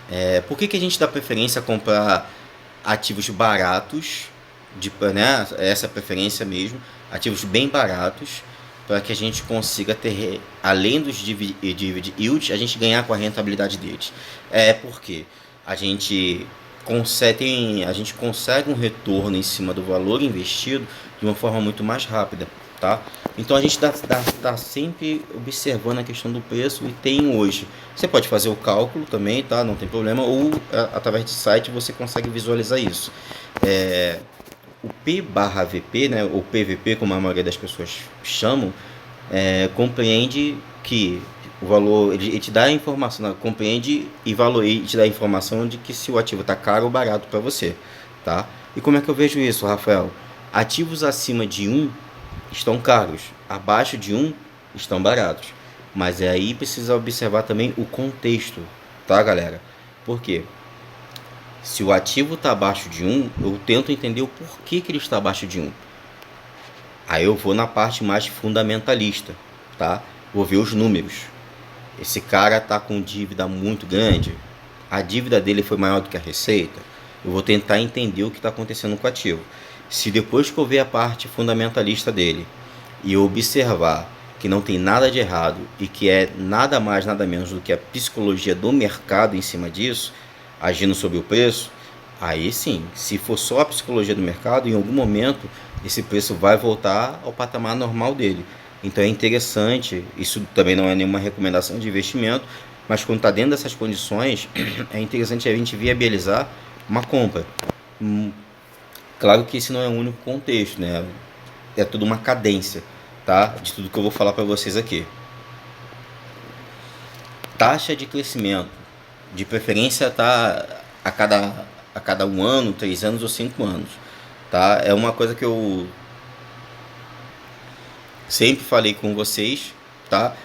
por que a gente dá preferência a comprar ativos baratos, né, essa preferência mesmo, ativos bem baratos, para que a gente consiga ter, além dos dividend yield, a gente ganhar com a rentabilidade deles. Porque a gente consegue um retorno em cima do valor investido de uma forma muito mais rápida, tá? Então a gente tá sempre observando a questão do preço e tem hoje. Você pode fazer o cálculo também, tá? Não tem problema, ou através de site você consegue visualizar isso. O P/VP, né, ou PVP, como a maioria das pessoas chamam, compreende que o valor, ele te dá a informação, né, compreende e te dá a informação de que se o ativo está caro ou barato para você, tá? E como é que eu vejo isso, Rafael? Ativos acima de 1 estão caros, abaixo de 1 estão baratos. Mas aí precisa observar também o contexto, tá, galera? Por quê? Se o ativo está abaixo de 1, eu tento entender o porquê que ele está abaixo de 1. Aí eu vou na parte mais fundamentalista, tá? Vou ver os números. Esse cara está com dívida muito grande, a dívida dele foi maior do que a receita. Eu vou tentar entender o que está acontecendo com o ativo. Se depois que eu ver a parte fundamentalista dele e eu observar que não tem nada de errado e que é nada mais, nada menos do que a psicologia do mercado em cima disso, agindo sobre o preço, aí sim, se for só a psicologia do mercado, em algum momento esse preço vai voltar ao patamar normal dele. Então é interessante, isso também não é nenhuma recomendação de investimento, mas quando está dentro dessas condições, é interessante a gente viabilizar uma compra. Claro que esse não é o único contexto, né? É tudo uma cadência, tá? De tudo que eu vou falar para vocês aqui. Taxa de crescimento, de preferência tá a cada 1 ano, 3 anos ou 5 anos, tá? É uma coisa que eu sempre falei com vocês, tá?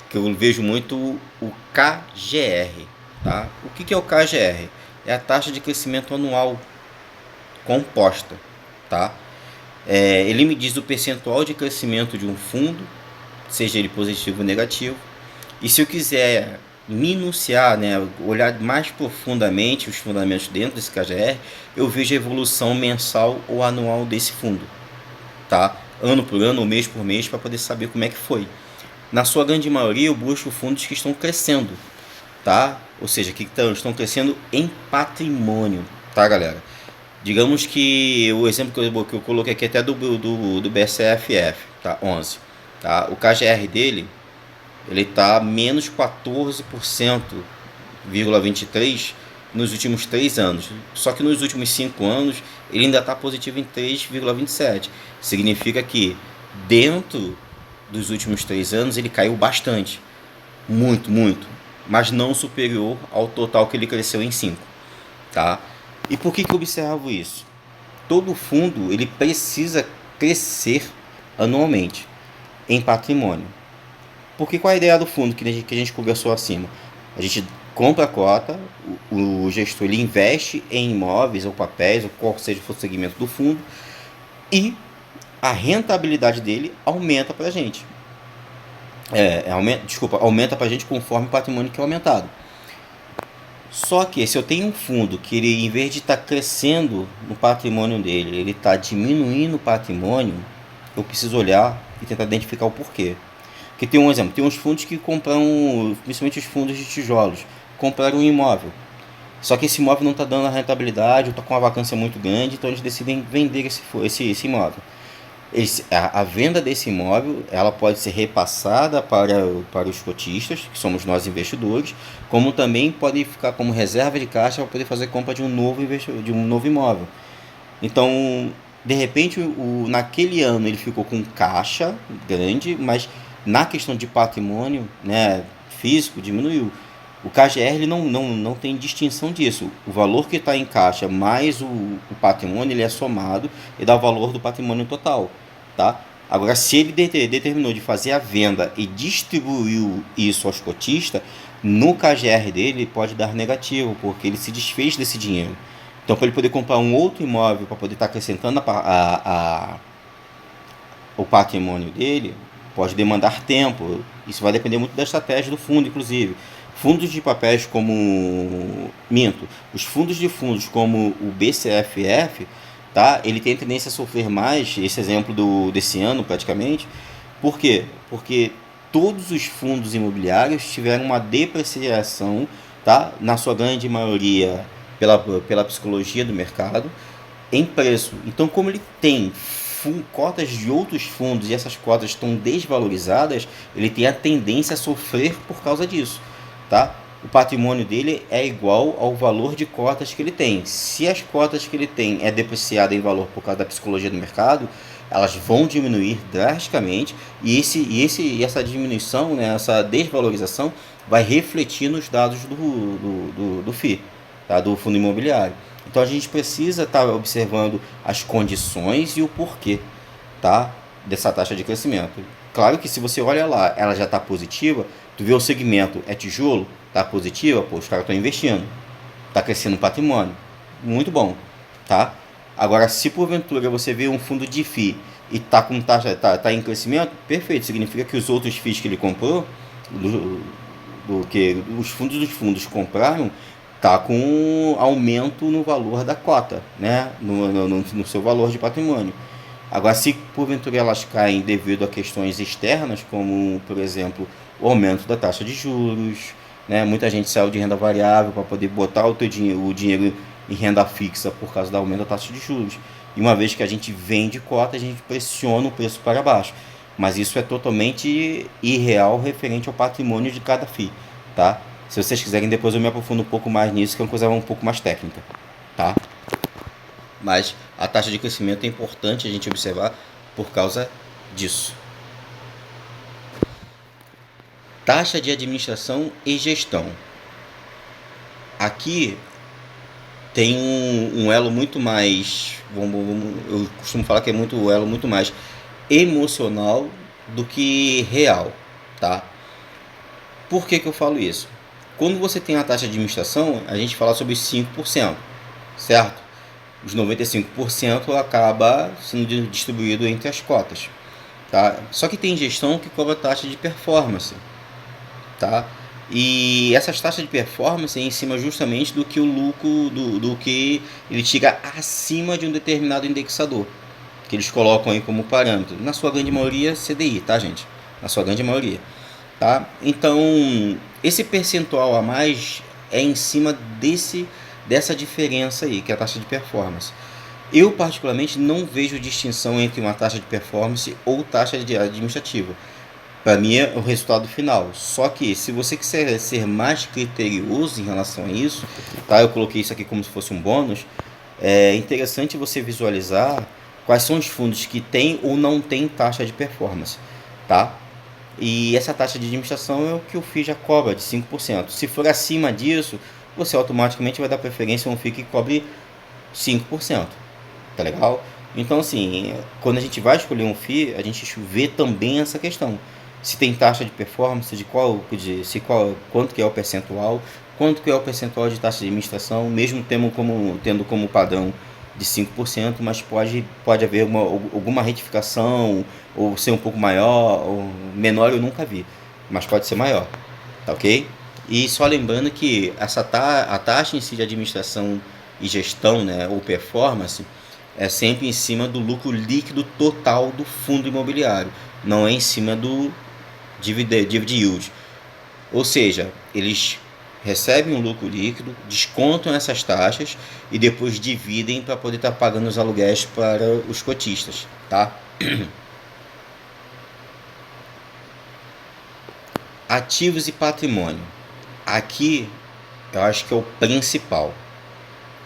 Que eu vejo muito o KGR, tá? O que é o KGR? É a taxa de crescimento anual composta, tá? Ele me diz o percentual de crescimento de um fundo, seja ele positivo ou negativo. E se eu quiser minuciar, né, olhar mais profundamente os fundamentos dentro desse KGR, eu vejo a evolução mensal ou anual desse fundo, tá? Ano por ano ou mês por mês, para poder saber como é que foi. Na sua grande maioria, eu busco fundos que estão crescendo, tá? Ou seja, que estão crescendo em patrimônio, tá, galera? Digamos que o exemplo que eu coloquei aqui até do BCFF, tá? 11, tá? O KGR dele, ele tá menos 14,23% nos últimos 3 anos. Só que nos últimos 5 anos, ele ainda está positivo em 3,27%. Significa que dentro dos últimos 3 anos ele caiu bastante. Muito, muito. Mas não superior ao total que ele cresceu em 5. Tá? E por que eu observo isso? Todo fundo ele precisa crescer anualmente em patrimônio. Porque qual é a ideia do fundo que a gente conversou acima? A gente compra a cota, o gestor ele investe em imóveis ou papéis, ou qual seja o segmento do fundo, e a rentabilidade dele aumenta para a gente. Aumenta para a gente conforme o patrimônio que é aumentado. Só que se eu tenho um fundo que ele, em vez de estar crescendo no patrimônio dele, ele está diminuindo o patrimônio, eu preciso olhar e tentar identificar o porquê. Porque tem um exemplo, tem uns fundos que compram, principalmente os fundos de tijolos, compraram um imóvel. Só que esse imóvel não está dando a rentabilidade, ou está com uma vacância muito grande, então eles decidem vender esse imóvel. A venda desse imóvel ela pode ser repassada para os cotistas, que somos nós investidores, como também pode ficar como reserva de caixa para poder fazer compra de um novo imóvel. Então, de repente, naquele ano ele ficou com caixa grande, mas na questão de patrimônio, né, físico diminuiu. O KGR ele não tem distinção disso. O valor que está em caixa mais o patrimônio ele é somado e dá o valor do patrimônio total. Tá? Agora, se ele determinou de fazer a venda e distribuiu isso aos cotistas, no KGR dele pode dar negativo, porque ele se desfez desse dinheiro. Então, para ele poder comprar um outro imóvel para poder estar acrescentando o patrimônio dele, pode demandar tempo. Isso vai depender muito da estratégia do fundo, inclusive. Fundos de papéis os fundos de fundos como o BCFF, tá? Ele tem tendência a sofrer mais, esse exemplo desse ano praticamente. Por quê? Porque todos os fundos imobiliários tiveram uma depreciação, tá? Na sua grande maioria pela psicologia do mercado, em preço. Então, como ele tem cotas de outros fundos e essas cotas estão desvalorizadas, ele tem a tendência a sofrer por causa disso. Tá? O patrimônio dele é igual ao valor de cotas que ele tem. Se as cotas que ele tem é depreciada em valor por causa da psicologia do mercado, elas vão diminuir drasticamente e essa diminuição, né, essa desvalorização vai refletir nos dados do FII, tá? Do fundo imobiliário. Então a gente precisa estar observando as condições e o porquê, tá? Dessa taxa de crescimento. Claro que se você olha lá, ela já está positiva, tu vê o segmento é tijolo, tá positiva, pô, os caras estão investindo, tá crescendo o patrimônio, muito bom, tá? Agora, se porventura você vê um fundo de FII e tá com taxa, tá em crescimento, perfeito, significa que os outros FIIs que ele comprou, do que os fundos dos fundos compraram, tá com um aumento no valor da cota, né? No seu valor de patrimônio. Agora, se porventura elas caem devido a questões externas, como, por exemplo, o aumento da taxa de juros, né? Muita gente saiu de renda variável para poder botar o dinheiro em renda fixa por causa do aumento da taxa de juros. E uma vez que a gente vende cota, a gente pressiona o preço para baixo. Mas isso é totalmente irreal referente ao patrimônio de cada FII, tá? Se vocês quiserem, depois eu me aprofundo um pouco mais nisso, que é uma coisa um pouco mais técnica, tá? Mas a taxa de crescimento é importante a gente observar por causa disso. Taxa de administração e gestão. Aqui tem um elo muito mais, eu costumo falar que é um elo muito mais emocional do que real, tá? Por que eu falo isso? Quando você tem a taxa de administração, a gente fala sobre os 5%, certo? Os 95% acaba sendo distribuído entre as cotas, tá? Só que tem gestão que cobra taxa de performance, tá? E essas taxas de performance é em cima justamente do que o lucro, do que ele tira acima de um determinado indexador, que eles colocam aí como parâmetro. Na sua grande maioria, CDI, tá, gente? Na sua grande maioria. tá? Então, esse percentual a mais é em cima dessa diferença aí, que é a taxa de performance. Eu, particularmente, não vejo distinção entre uma taxa de performance ou taxa de administrativa. Para mim é o resultado final. Só que se você quiser ser mais criterioso em relação a isso, tá? Eu coloquei isso aqui como se fosse um bônus. É interessante você visualizar quais são os fundos que têm ou não têm taxa de performance, tá? E essa taxa de administração é o que o FII já cobra, de 5%. Se for acima disso, você automaticamente vai dar preferência a um FII que cobre 5%. Tá legal? Então, assim, quando a gente vai escolher um FII, a gente vê também essa questão. Se tem taxa de performance, quanto que é o percentual, quanto que é o percentual de taxa de administração, mesmo tendo como padrão de 5%, mas pode haver alguma retificação, ou ser um pouco maior, ou menor eu nunca vi, mas pode ser maior, tá ok? E só lembrando que a taxa em si de administração e gestão, né, ou performance, é sempre em cima do lucro líquido total do fundo imobiliário, não é em cima do dividend yield. Ou seja, eles recebem um lucro líquido, descontam essas taxas e depois dividem para poder estar pagando os aluguéis para os cotistas, tá? Ativos e patrimônio. Aqui eu acho que é o principal.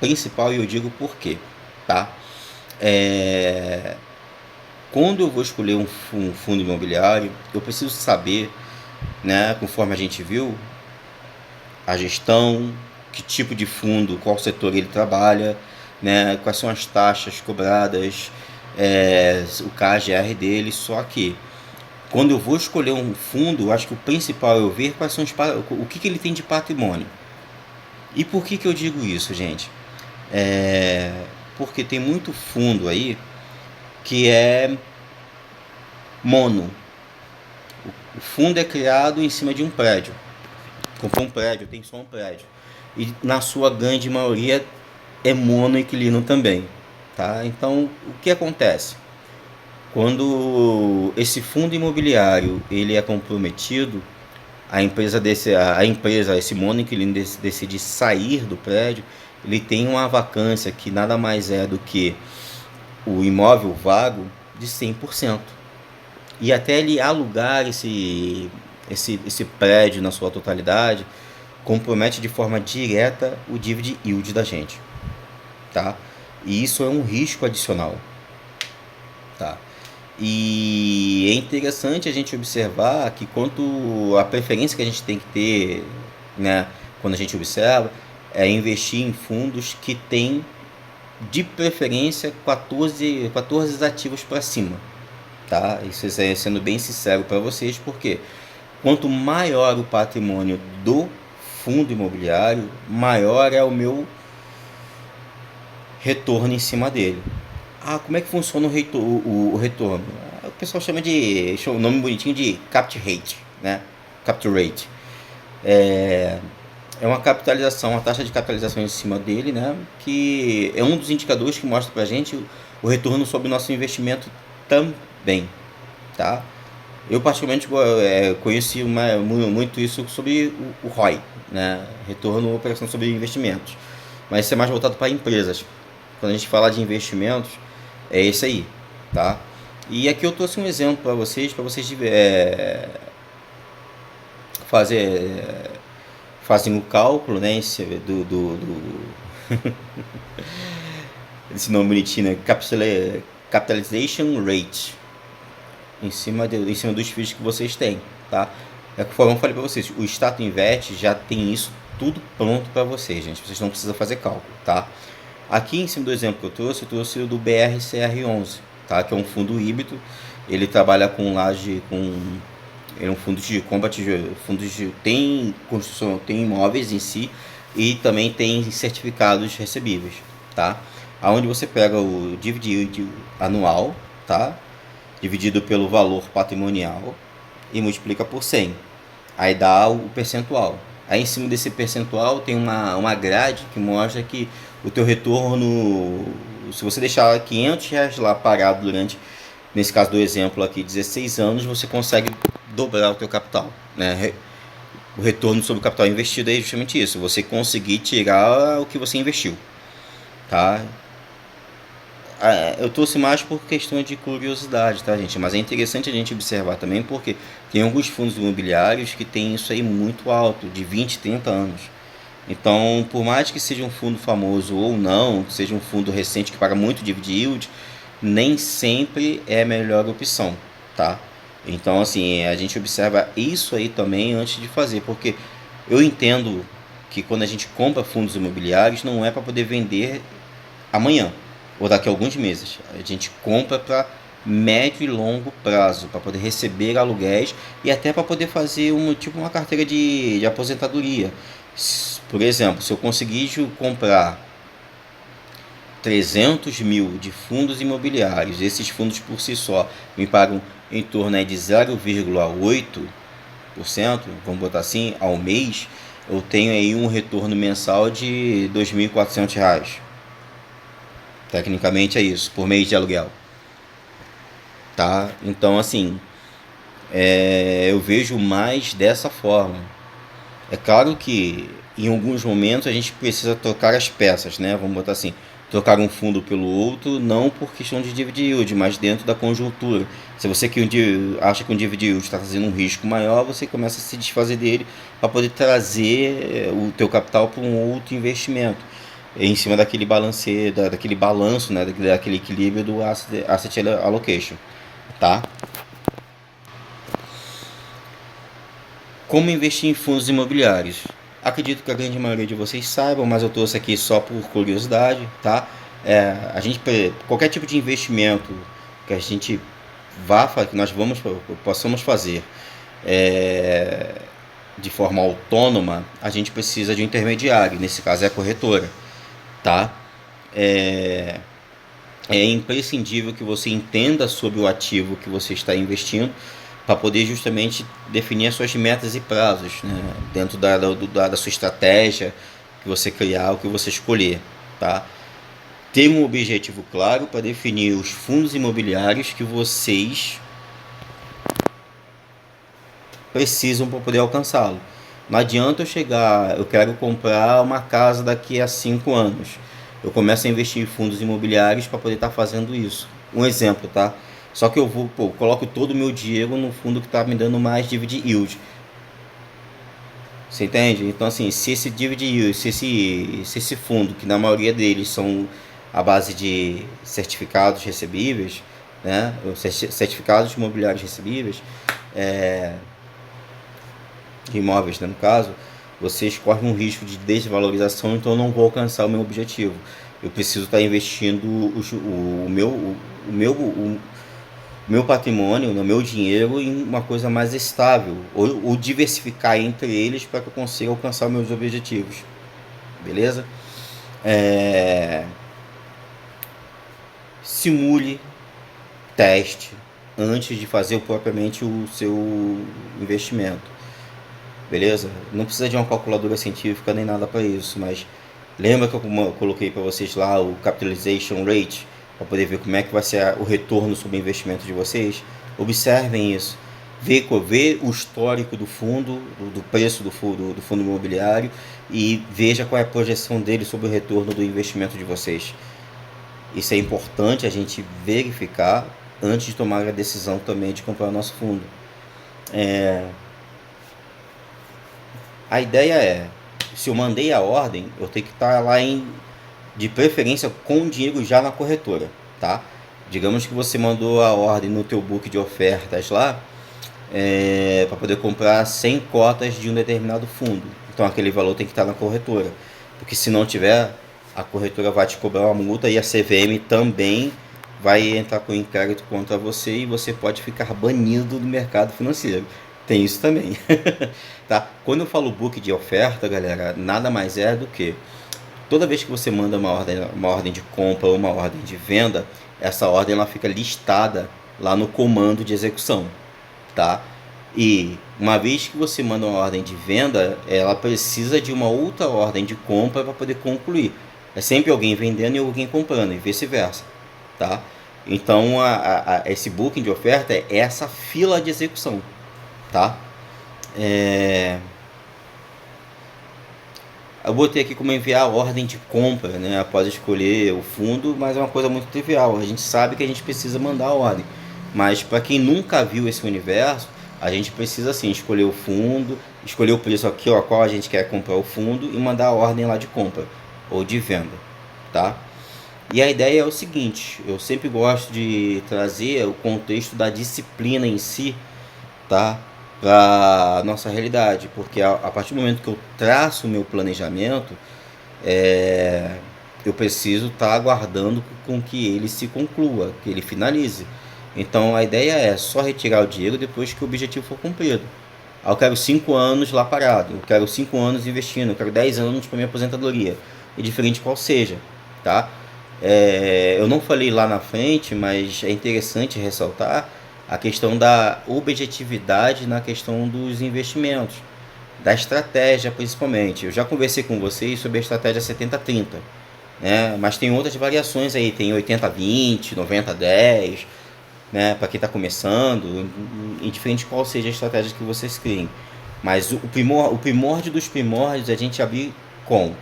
Principal, e eu digo por quê, tá? Quando eu vou escolher um fundo imobiliário, eu preciso saber, né, conforme a gente viu, a gestão, que tipo de fundo, qual setor ele trabalha, né, quais são as taxas cobradas, o KGR dele. Só que quando eu vou escolher um fundo, eu acho que o principal é eu ver quais são o que ele tem de patrimônio. E por que eu digo isso, gente? Porque tem muito fundo aí que é mono. O fundo é criado em cima de um prédio. Comprou um prédio, tem só um prédio. E na sua grande maioria é monoinquilino também. Tá? Então, o que acontece? Quando esse fundo imobiliário ele é comprometido, esse monoinquilino decide sair do prédio, ele tem uma vacância que nada mais é do que o imóvel vago de 100%. E até ele alugar esse prédio na sua totalidade, compromete de forma direta o dividend yield da gente, tá? E isso é um risco adicional, tá? E é interessante a gente observar que quanto a preferência que a gente tem que ter, né, quando a gente observa, é investir em fundos que tem de preferência 14 ativos para cima, tá? Isso é sendo bem sincero para vocês, porque quanto maior o patrimônio do fundo imobiliário, maior é o meu retorno em cima dele. Como é que funciona o retorno? O pessoal chama um nome bonitinho de capture rate, né? Capture rate. É uma capitalização, uma taxa de capitalização em cima dele, né? Que é um dos indicadores que mostra pra gente o retorno sobre o nosso investimento também, tá? Eu particularmente conheci muito isso sobre o ROI, né? Retorno operação sobre investimentos. Mas isso é mais voltado para empresas. Quando a gente fala de investimentos, é esse aí, tá? E aqui eu trouxe um exemplo para vocês fazem o cálculo, né? Esse nome bonitinho, né? Capitalization Rate, em cima dos FIIs que vocês têm, tá? Conforme eu falei para vocês, o Status Invest já tem isso tudo pronto para vocês, gente. Vocês não precisam fazer cálculo, tá? Aqui em cima do exemplo que eu trouxe o do BRCR11, tá? Que é um fundo híbrido. Ele trabalha com laje, ele é um fundo de combate, tem construção, tem imóveis em si e também tem certificados recebíveis, tá? Aonde você pega o dividend anual, tá? Dividido pelo valor patrimonial e multiplica por 100. Aí dá o percentual. Aí em cima desse percentual tem uma grade que mostra que o teu retorno, se você deixar R$ 500 lá parado durante, nesse caso do exemplo aqui, 16 anos, você consegue dobrar o teu capital, né? O retorno sobre o capital investido é justamente isso, você conseguir tirar o que você investiu, tá? Eu trouxe mais por questão de curiosidade, tá, gente? Mas é interessante a gente observar também porque tem alguns fundos imobiliários que tem isso aí muito alto, de 20, 30 anos. Então, por mais que seja um fundo famoso ou não, que seja um fundo recente que paga muito dividend yield, nem sempre é a melhor opção, tá? Então, assim, a gente observa isso aí também antes de fazer, porque eu entendo que quando a gente compra fundos imobiliários não é para poder vender amanhã ou daqui a alguns meses. A gente compra para médio e longo prazo, para poder receber aluguéis e até para poder fazer uma carteira de aposentadoria. Por exemplo, se eu conseguir comprar 300 mil de fundos imobiliários, esses fundos por si só me pagam em torno de 0,8%, vamos botar assim, ao mês, eu tenho aí um retorno mensal de R$ 2.400. Tecnicamente é isso, por mês de aluguel. Tá? Então, assim, eu vejo mais dessa forma. É claro que em alguns momentos a gente precisa trocar as peças, né? Vamos botar assim, trocar um fundo pelo outro, não por questão de dividend yield, mas dentro da conjuntura. Se você acha que um dividend yield está trazendo um risco maior, você começa a se desfazer dele para poder trazer o teu capital para um outro investimento em cima daquele daquele balanço, né, daquele equilíbrio do asset allocation, tá? Como investir em fundos imobiliários? Acredito que a grande maioria de vocês saibam, mas eu trouxe aqui só por curiosidade, tá? Qualquer tipo de investimento que a gente que nós possamos fazer de forma autônoma, a gente precisa de um intermediário, nesse caso é a corretora, tá? É imprescindível que você entenda sobre o ativo que você está investindo para poder justamente definir as suas metas e prazos, né? Dentro da sua estratégia que você criar, o que você escolher, tá? Ter um objetivo claro para definir os fundos imobiliários que vocês precisam para poder alcançá-lo. Não adianta eu quero comprar uma casa daqui a 5 anos. Eu começo a investir em fundos imobiliários para poder estar fazendo isso. Um exemplo, tá? Só que eu coloco todo o meu dinheiro no fundo que está me dando mais dividend yield. Você entende? Então, assim, se esse dividend yield, se esse fundo, que na maioria deles são a base de certificados recebíveis, né? Certificados imobiliários recebíveis, de imóveis, né, no caso, vocês correm um risco de desvalorização, então eu não vou alcançar o meu objetivo. Eu preciso estar investindo o meu patrimônio, o meu dinheiro em uma coisa mais estável, ou diversificar entre eles para que eu consiga alcançar meus objetivos. Beleza? Simule, teste, antes de fazer propriamente o seu investimento. Beleza? Não precisa de uma calculadora científica nem nada para isso, mas lembra que eu coloquei para vocês lá o capitalization rate para poder ver como é que vai ser o retorno sobre o investimento de vocês? Observem isso. Vê o histórico do fundo, do preço do fundo imobiliário e veja qual é a projeção dele sobre o retorno do investimento de vocês. Isso é importante a gente verificar antes de tomar a decisão também de comprar o nosso fundo. A ideia se eu mandei a ordem, eu tenho que estar lá de preferência com o dinheiro já na corretora, tá? Digamos que você mandou a ordem no teu book de ofertas lá, para poder comprar 100 cotas de um determinado fundo. Então aquele valor tem que estar na corretora, porque se não tiver, a corretora vai te cobrar uma multa e a CVM também vai entrar com inquérito contra você e você pode ficar banido do mercado financeiro. Tem isso também. Tá? Quando eu falo book de oferta, galera, nada mais é do que toda vez que você manda uma ordem de compra ou uma ordem de venda, essa ordem ela fica listada lá no comando de execução, tá? E uma vez que você manda uma ordem de venda, ela precisa de uma outra ordem de compra para poder concluir. É sempre alguém vendendo e alguém comprando e vice-versa, tá? Então esse booking de oferta é essa fila de execução, tá? Eu botei aqui como enviar a ordem de compra, né, após escolher o fundo, mas é uma coisa muito trivial. A gente sabe que a gente precisa mandar a ordem, mas para quem nunca viu esse universo, a gente precisa assim escolher o fundo, escolher o preço aqui, ó, qual a gente quer comprar o fundo e mandar a ordem lá de compra ou de venda, tá? E a ideia é o seguinte: eu sempre gosto de trazer o contexto da disciplina em si, tá? Para nossa realidade, porque a partir do momento que eu traço o meu planejamento, eu preciso estar aguardando com que ele se conclua, que ele finalize. Então a ideia é só retirar o dinheiro depois que o objetivo for cumprido. Eu quero 5 anos lá parado, eu quero 5 anos investindo, eu quero 10 anos para minha aposentadoria, indiferente qual seja, tá? Eu não falei lá na frente, mas é interessante ressaltar a questão da objetividade na questão dos investimentos, da estratégia principalmente. Eu já conversei com vocês sobre a estratégia 70-30, né? Mas tem outras variações aí, tem 80-20, 90-10, né? Para quem está começando, indiferente qual seja a estratégia que vocês criem. Mas o primórdio dos primórdios é a gente abrir com: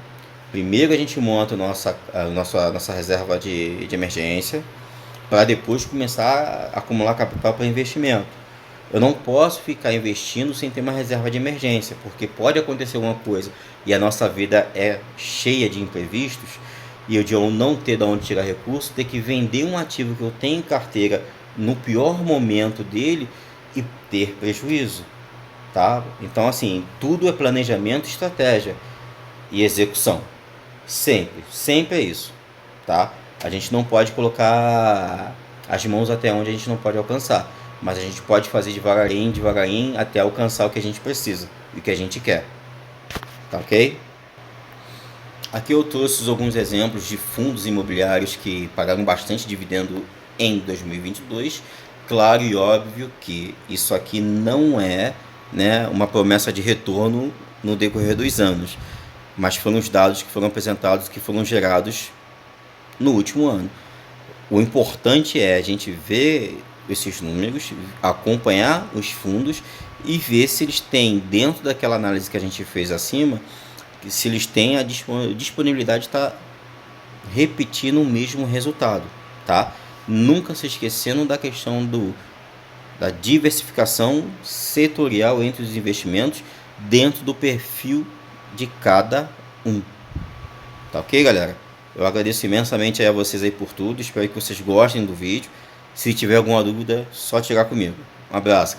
primeiro a gente monta a nossa reserva de emergência, para depois começar a acumular capital para investimento. Eu não posso ficar investindo sem ter uma reserva de emergência, porque pode acontecer alguma coisa e a nossa vida é cheia de imprevistos, e eu não ter de onde tirar recurso, ter que vender um ativo que eu tenho em carteira no pior momento dele e ter prejuízo, tá? Então assim, tudo é planejamento, estratégia e execução. Sempre é isso, tá? A gente não pode colocar as mãos até onde a gente não pode alcançar, mas a gente pode fazer devagarinho, até alcançar o que a gente precisa e o que a gente quer, tá ok? Aqui eu trouxe alguns exemplos de fundos imobiliários que pagaram bastante dividendo em 2022. Claro e óbvio que isso aqui não é, né, uma promessa de retorno no decorrer dos anos, mas foram os dados que foram apresentados, que foram gerados no último ano. O importante é a gente ver esses números, acompanhar os fundos e ver se eles têm, dentro daquela análise que a gente fez acima, se eles têm a disponibilidade de estar repetindo o mesmo resultado, tá? Nunca se esquecendo da questão da diversificação setorial entre os investimentos dentro do perfil de cada um. Tá ok, galera? Eu agradeço imensamente a vocês aí por tudo. Espero que vocês gostem do vídeo. Se tiver alguma dúvida, só tirar comigo. Um abraço.